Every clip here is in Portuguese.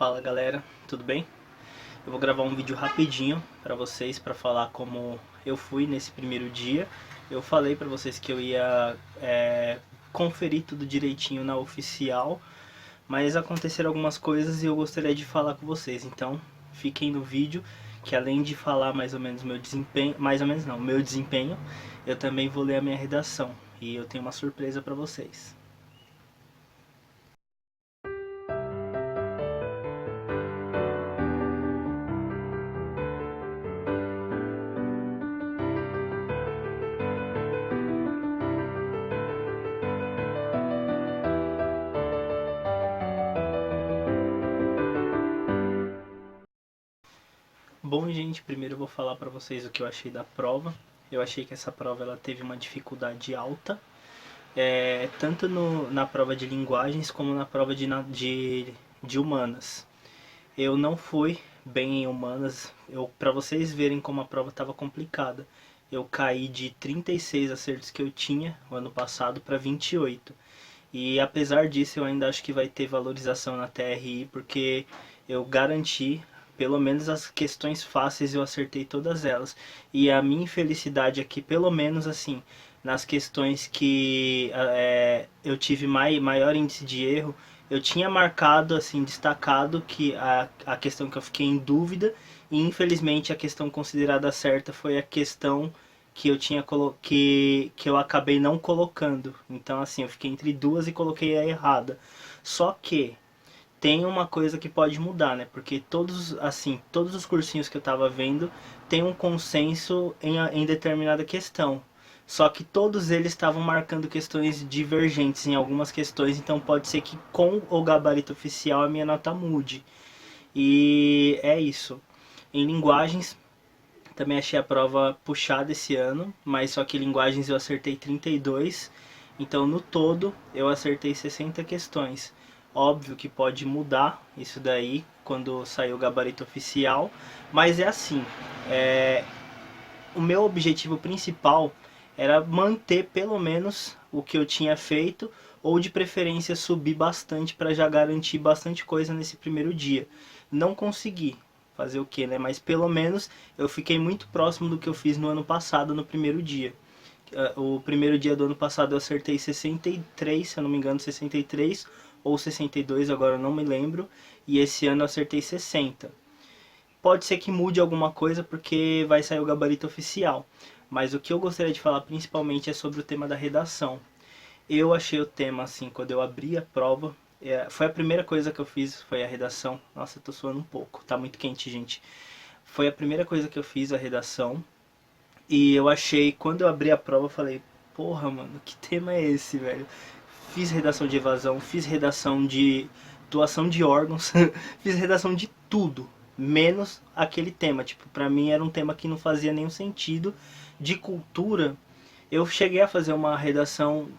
Fala galera, tudo bem? Eu vou gravar um vídeo rapidinho pra vocês pra falar como eu fui nesse primeiro dia. Eu falei pra vocês que eu ia conferir tudo direitinho na oficial, mas aconteceram algumas coisas e eu gostaria de falar com vocês. Então fiquem no vídeo, que além de falar mais ou menos meu desempenho, mais ou menos não, meu desempenho, eu também vou ler a minha redação e eu tenho uma surpresa pra vocês. Bom, gente, primeiro eu vou falar pra vocês o que eu achei da prova. Eu achei que essa prova ela teve uma dificuldade alta, tanto na prova de linguagens como na prova de humanas. Eu não fui bem em humanas, para vocês verem como a prova estava complicada. Eu caí de 36 acertos que eu tinha o ano passado para 28. E apesar disso, eu ainda acho que vai ter valorização na TRI, porque eu garanti, pelo menos as questões fáceis eu acertei todas elas. E a minha infelicidade aqui, pelo menos assim, nas questões que eu tive maior índice de erro, eu tinha marcado, assim, destacado que a questão que eu fiquei em dúvida, e infelizmente a questão considerada certa foi a questão que eu tinha que eu acabei não colocando. Então assim, eu fiquei entre duas e coloquei a errada. Só que tem uma coisa que pode mudar, né? Porque todos os cursinhos que eu tava vendo tem um consenso em determinada questão. Só que todos eles estavam marcando questões divergentes em algumas questões, então pode ser que com o gabarito oficial a minha nota mude. E é isso. Em linguagens, também achei a prova puxada esse ano, mas só que linguagens eu acertei 32, então no todo eu acertei 60 questões. Óbvio que pode mudar isso daí quando sair o gabarito oficial, mas é assim, o meu objetivo principal era manter pelo menos o que eu tinha feito, ou de preferência subir bastante para já garantir bastante coisa nesse primeiro dia. Não consegui fazer o que, né? Mas pelo menos eu fiquei muito próximo do que eu fiz no ano passado no primeiro dia. O primeiro dia do ano passado eu acertei 63, se eu não me engano, 63 ou 62, agora eu não me lembro, e esse ano eu acertei 60. Pode ser que mude alguma coisa porque vai sair o gabarito oficial. Mas o que eu gostaria de falar principalmente é sobre o tema da redação. Eu achei o tema assim, quando eu abri a prova, foi a primeira coisa que eu fiz, foi a redação. Nossa, eu tô suando um pouco, tá muito quente, gente. Foi a primeira coisa que eu fiz, a redação. E eu achei, quando eu abri a prova, eu falei, porra, mano, que tema é esse, velho? Fiz redação de evasão, fiz redação de doação de órgãos, fiz redação de tudo, menos aquele tema. Tipo, pra mim era um tema que não fazia nenhum sentido. De cultura, eu cheguei a fazer uma redação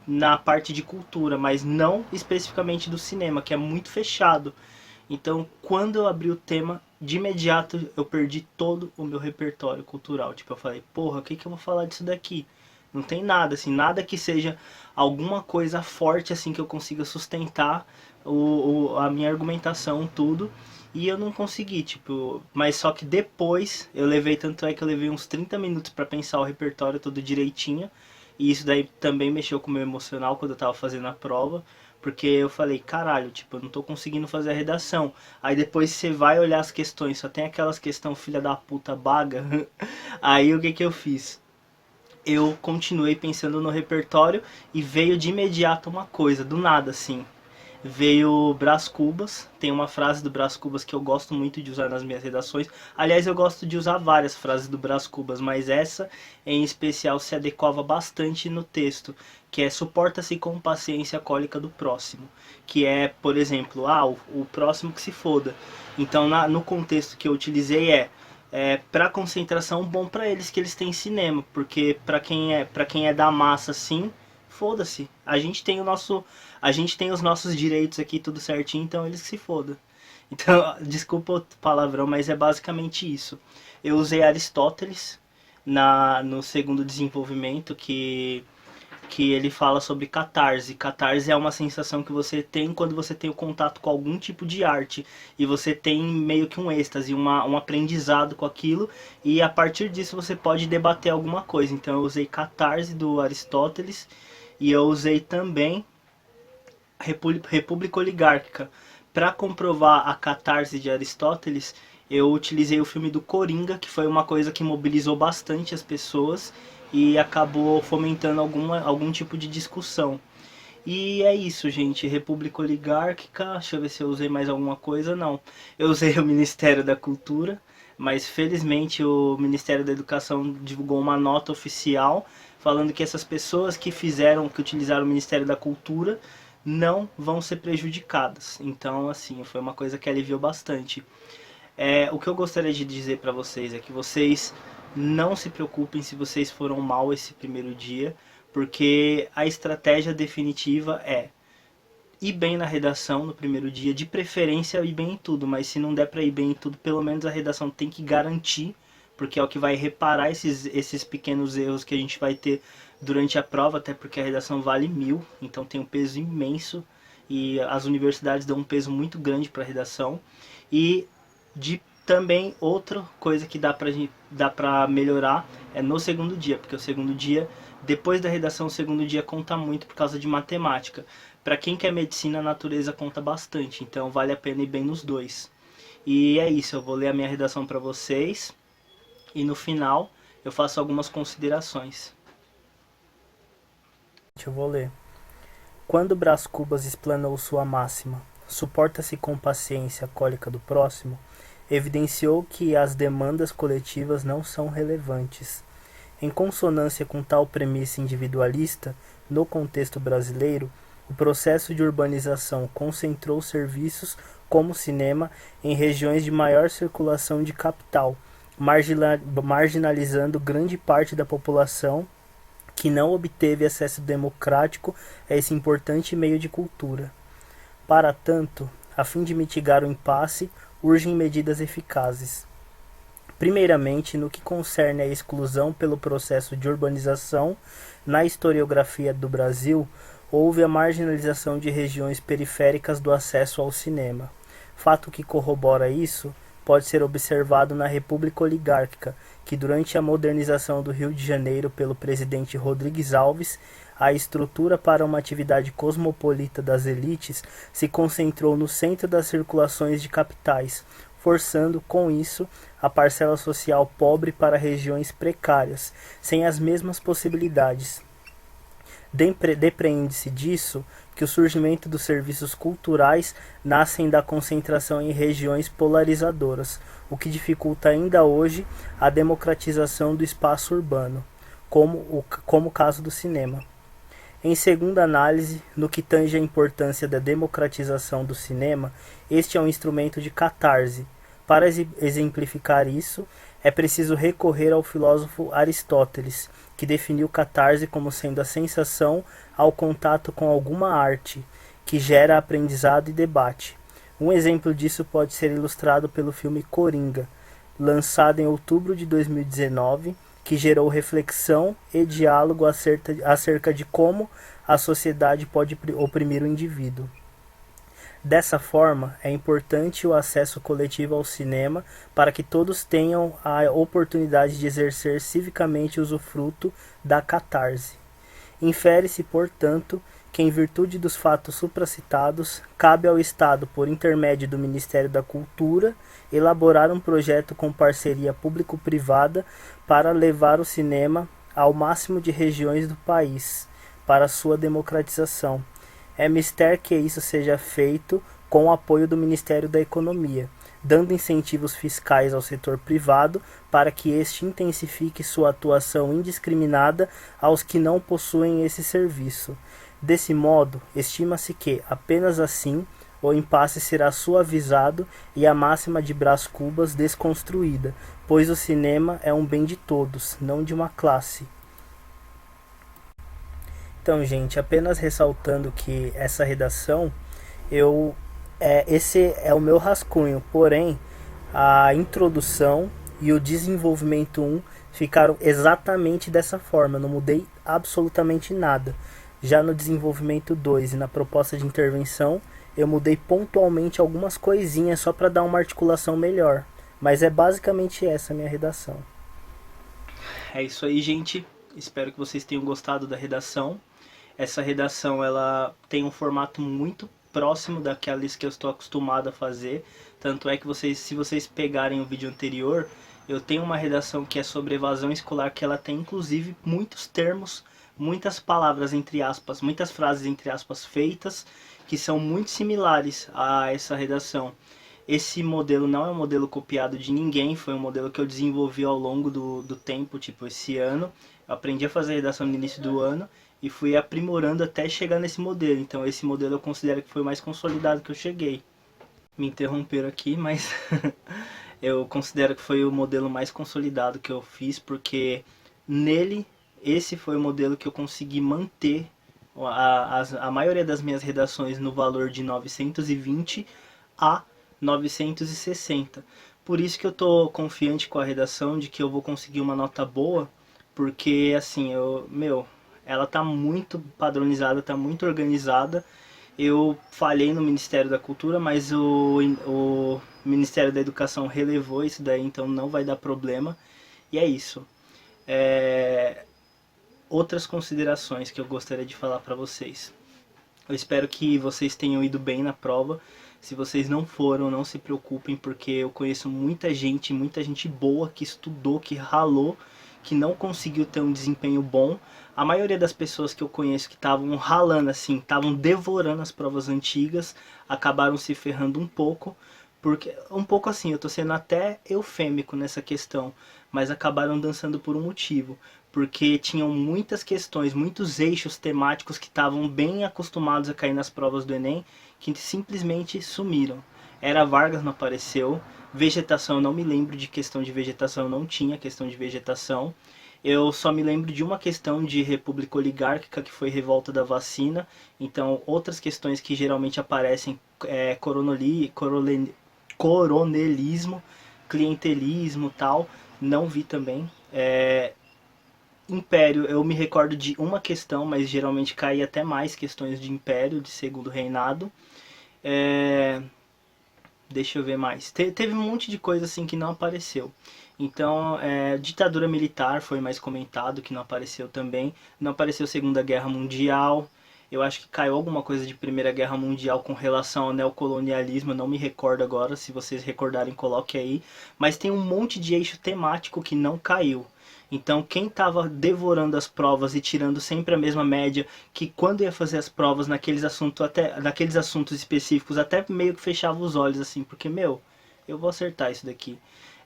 na parte de cultura, mas não especificamente do cinema, que é muito fechado. Então, quando eu abri o tema, de imediato eu perdi todo o meu repertório cultural. Tipo, eu falei, porra, o que que eu vou falar disso daqui? Não tem nada, assim, nada que seja alguma coisa forte, assim, que eu consiga sustentar a minha argumentação, tudo. E eu não consegui, tipo, mas só que depois eu levei, tanto é que eu levei uns 30 minutos pra pensar o repertório todo direitinho. E isso daí também mexeu com o meu emocional quando eu tava fazendo a prova. Porque eu falei, caralho, tipo, eu não tô conseguindo fazer a redação. Aí depois você vai olhar as questões, só tem aquelas questões filha da puta baga. Aí o que que eu fiz? Eu continuei pensando no repertório e veio de imediato uma coisa, do nada assim. Veio Brás Cubas, tem uma frase do Brás Cubas que eu gosto muito de usar nas minhas redações. Aliás, eu gosto de usar várias frases do Brás Cubas, mas essa em especial se adequava bastante no texto, que é suporta-se com paciência a cólica do próximo. Que é, por exemplo, o próximo que se foda. Então, no contexto que eu utilizei para concentração bom para eles que eles têm cinema, porque para quem é da massa assim, foda-se. A gente tem os nossos direitos aqui tudo certinho, então eles que se fodam. Então, desculpa o palavrão, mas é basicamente isso. Eu usei Aristóteles no segundo desenvolvimento, que que ele fala sobre catarse. Catarse é uma sensação que você tem quando você tem o contato com algum tipo de arte e você tem meio que um êxtase, um aprendizado com aquilo, e a partir disso você pode debater alguma coisa. Então eu usei catarse do Aristóteles e eu usei também República Oligárquica. Para comprovar a catarse de Aristóteles, eu utilizei o filme do Coringa, que foi uma coisa que mobilizou bastante as pessoas e acabou fomentando algum tipo de discussão. E é isso, gente. República Oligárquica. Deixa eu ver se eu usei mais alguma coisa. Não. Eu usei o Ministério da Cultura, mas felizmente o Ministério da Educação divulgou uma nota oficial falando que essas pessoas que utilizaram o Ministério da Cultura não vão ser prejudicadas. Então, assim, foi uma coisa que aliviou bastante. O que eu gostaria de dizer para vocês é que vocês não se preocupem se vocês foram mal esse primeiro dia, porque a estratégia definitiva é ir bem na redação no primeiro dia, de preferência ir bem em tudo, mas se não der para ir bem em tudo, pelo menos a redação tem que garantir, porque é o que vai reparar esses pequenos erros que a gente vai ter durante a prova, até porque a redação vale 1000, então tem um peso imenso e as universidades dão um peso muito grande para a redação. E também outra coisa que dá pra melhorar é no segundo dia, porque o segundo dia, depois da redação, o segundo dia conta muito por causa de matemática. Para quem quer medicina, a natureza conta bastante, então vale a pena ir bem nos dois. E é isso, eu vou ler a minha redação para vocês e no final eu faço algumas considerações. Eu vou ler. Quando Brás Cubas explanou sua máxima, suporta-se com paciência a cólica do próximo, evidenciou que as demandas coletivas não são relevantes. Em consonância com tal premissa individualista, no contexto brasileiro, o processo de urbanização concentrou serviços como cinema em regiões de maior circulação de capital, marginalizando grande parte da população que não obteve acesso democrático a esse importante meio de cultura. Para tanto, a fim de mitigar o impasse, urgem medidas eficazes. Primeiramente, no que concerne à exclusão pelo processo de urbanização, na historiografia do Brasil, houve a marginalização de regiões periféricas do acesso ao cinema. Fato que corrobora isso pode ser observado na República Oligárquica, que durante a modernização do Rio de Janeiro pelo presidente Rodrigues Alves, a estrutura para uma atividade cosmopolita das elites se concentrou no centro das circulações de capitais, forçando, com isso, a parcela social pobre para regiões precárias, sem as mesmas possibilidades. Depreende-se disso que o surgimento dos serviços culturais nascem da concentração em regiões polarizadoras, o que dificulta ainda hoje a democratização do espaço urbano, como o caso do cinema. Em segunda análise, no que tange a importância da democratização do cinema, este é um instrumento de catarse. Para exemplificar isso, é preciso recorrer ao filósofo Aristóteles, que definiu catarse como sendo a sensação ao contato com alguma arte, que gera aprendizado e debate. Um exemplo disso pode ser ilustrado pelo filme Coringa, lançado em outubro de 2019, que gerou reflexão e diálogo acerca de como a sociedade pode oprimir o indivíduo. Dessa forma, é importante o acesso coletivo ao cinema para que todos tenham a oportunidade de exercer civicamente o usufruto da catarse. Infere-se, portanto, que, em virtude dos fatos supracitados, cabe ao Estado, por intermédio do Ministério da Cultura, elaborar um projeto com parceria público-privada para levar o cinema ao máximo de regiões do país, para sua democratização. É mister que isso seja feito com o apoio do Ministério da Economia, dando incentivos fiscais ao setor privado para que este intensifique sua atuação indiscriminada aos que não possuem esse serviço. Desse modo, estima-se que, apenas assim, o impasse será suavizado e a máxima de Brás Cubas desconstruída, pois o cinema é um bem de todos, não de uma classe. Então, gente, apenas ressaltando que essa redação, esse é o meu rascunho, porém, a introdução e o desenvolvimento 1 ficaram exatamente dessa forma, não mudei absolutamente nada. Já no desenvolvimento 2 e na proposta de intervenção, eu mudei pontualmente algumas coisinhas só para dar uma articulação melhor. Mas é basicamente essa a minha redação. É isso aí, gente. Espero que vocês tenham gostado da redação. Essa redação ela tem um formato muito próximo daquelas que eu estou acostumado a fazer. Tanto é que vocês, se vocês pegarem o vídeo anterior, eu tenho uma redação que é sobre evasão escolar, que ela tem inclusive muitos termos, muitas palavras entre aspas, muitas frases entre aspas feitas, que são muito similares a essa redação. Esse modelo não é um modelo copiado de ninguém, foi um modelo que eu desenvolvi ao longo do tempo, tipo esse ano. Eu aprendi a fazer redação no início do ano e fui aprimorando até chegar nesse modelo. Então esse modelo eu considero que foi o mais consolidado que eu cheguei. Me interromperam aqui, mas eu considero que foi o modelo mais consolidado que eu fiz, porque nele, esse foi o modelo que eu consegui manter a maioria das minhas redações no valor de 920 a 960. Por isso que eu tô confiante com a redação de que eu vou conseguir uma nota boa, porque assim, ela tá muito padronizada, tá muito organizada. Eu falhei no Ministério da Cultura, mas o Ministério da Educação relevou isso daí, então não vai dar problema. E é isso. É... Outras considerações que eu gostaria de falar para vocês. Eu espero que vocês tenham ido bem na prova. Se vocês não foram, não se preocupem, porque eu conheço muita gente boa que estudou, que ralou, que não conseguiu ter um desempenho bom. A maioria das pessoas que eu conheço que estavam ralando assim, estavam devorando as provas antigas, acabaram se ferrando um pouco, porque um pouco assim, eu tô sendo até eufêmico nessa questão, mas acabaram dançando por um motivo, porque tinham muitas questões, muitos eixos temáticos que estavam bem acostumados a cair nas provas do Enem, que simplesmente sumiram. Era Vargas, não apareceu. Vegetação, eu não me lembro de questão de vegetação, não tinha questão de vegetação. Eu só me lembro de uma questão de república oligárquica, que foi revolta da vacina. Então, outras questões que geralmente aparecem é coronelismo, clientelismo tal, não vi também. Império, eu me recordo de uma questão, mas geralmente cai até mais questões de Império, de Segundo Reinado. É, deixa eu ver mais. Teve um monte de coisa assim que não apareceu. Então, ditadura militar foi mais comentado, que não apareceu também. Não apareceu Segunda Guerra Mundial. Eu acho que caiu alguma coisa de Primeira Guerra Mundial com relação ao neocolonialismo. Eu não me recordo agora, se vocês recordarem, coloque aí. Mas tem um monte de eixo temático que não caiu. Então, quem estava devorando as provas e tirando sempre a mesma média, que quando ia fazer as provas naqueles assuntos específicos, até meio que fechava os olhos assim, porque eu vou acertar isso daqui.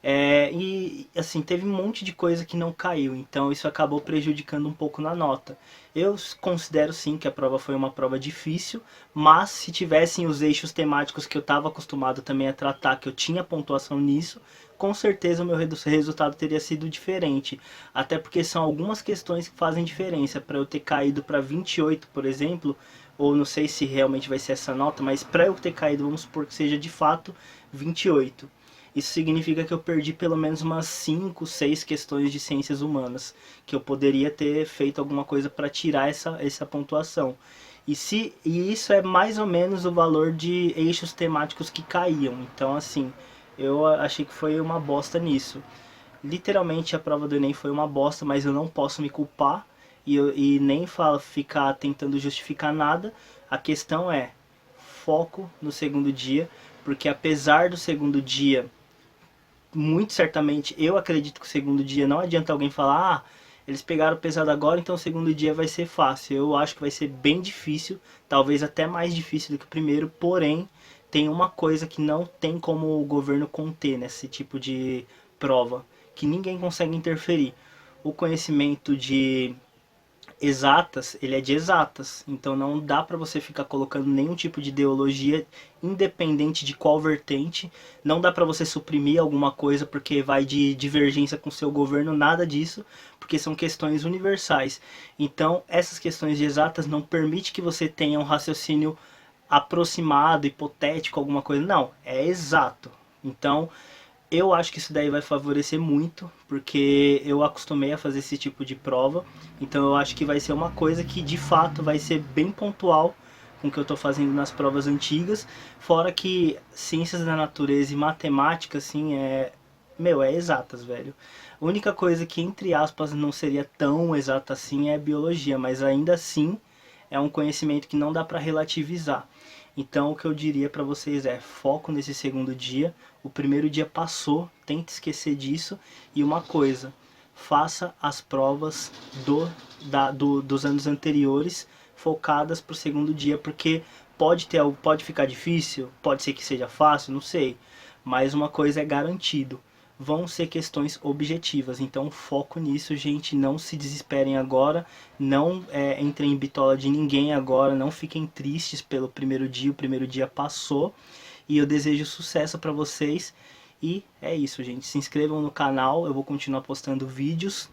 E assim, teve um monte de coisa que não caiu, então isso acabou prejudicando um pouco na nota. Eu considero sim que a prova foi uma prova difícil, mas se tivessem os eixos temáticos que eu estava acostumado também a tratar, que eu tinha pontuação nisso, com certeza o meu resultado teria sido diferente. Até porque são algumas questões que fazem diferença. Para eu ter caído para 28, por exemplo, ou não sei se realmente vai ser essa nota, mas para eu ter caído, vamos supor que seja de fato 28. Isso significa que eu perdi pelo menos umas 5, 6 questões de ciências humanas, que eu poderia ter feito alguma coisa para tirar essa pontuação. E isso é mais ou menos o valor de eixos temáticos que caíam. Então, assim, eu achei que foi uma bosta nisso. Literalmente a prova do Enem foi uma bosta, mas eu não posso me culpar e nem ficar tentando justificar nada. A questão é foco no segundo dia, porque apesar do segundo dia, muito certamente, eu acredito que o segundo dia não adianta alguém falar, eles pegaram pesado agora, então o segundo dia vai ser fácil. Eu acho que vai ser bem difícil, talvez até mais difícil do que o primeiro, porém, tem uma coisa que não tem como o governo conter nesse tipo de prova, que ninguém consegue interferir. O conhecimento de exatas, ele é de exatas, então não dá para você ficar colocando nenhum tipo de ideologia, independente de qual vertente, não dá para você suprimir alguma coisa porque vai de divergência com o seu governo, nada disso, porque são questões universais. Então, essas questões de exatas não permite que você tenha um raciocínio aproximado, hipotético, alguma coisa, não, é exato. Então, Eu acho que isso daí vai favorecer muito, porque eu acostumei a fazer esse tipo de prova, então eu acho que vai ser uma coisa que de fato vai ser bem pontual com o que eu estou fazendo nas provas antigas, fora que ciências da natureza e matemática, assim, é exatas, velho. A única coisa que, entre aspas, não seria tão exata assim é biologia, mas ainda assim é um conhecimento que não dá para relativizar. Então o que eu diria para vocês é foco nesse segundo dia. O primeiro dia passou, tente esquecer disso. E uma coisa, faça as provas dos anos anteriores focadas para o segundo dia, porque pode ficar difícil, pode ser que seja fácil, não sei. Mas uma coisa é garantido, vão ser questões objetivas. Então foco nisso, gente, não se desesperem agora, não entrem em bitola de ninguém agora, não fiquem tristes pelo primeiro dia, o primeiro dia passou. E eu desejo sucesso para vocês. E é isso, gente. Se inscrevam no canal, eu vou continuar postando vídeos.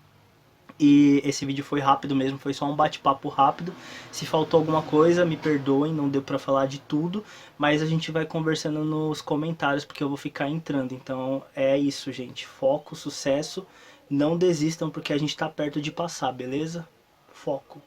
E esse vídeo foi rápido mesmo, foi só um bate-papo rápido. Se faltou alguma coisa, me perdoem, não deu pra falar de tudo, mas a gente vai conversando nos comentários porque eu vou ficar entrando. Então é isso, gente. Foco, sucesso, não desistam porque a gente tá perto de passar, beleza? Foco.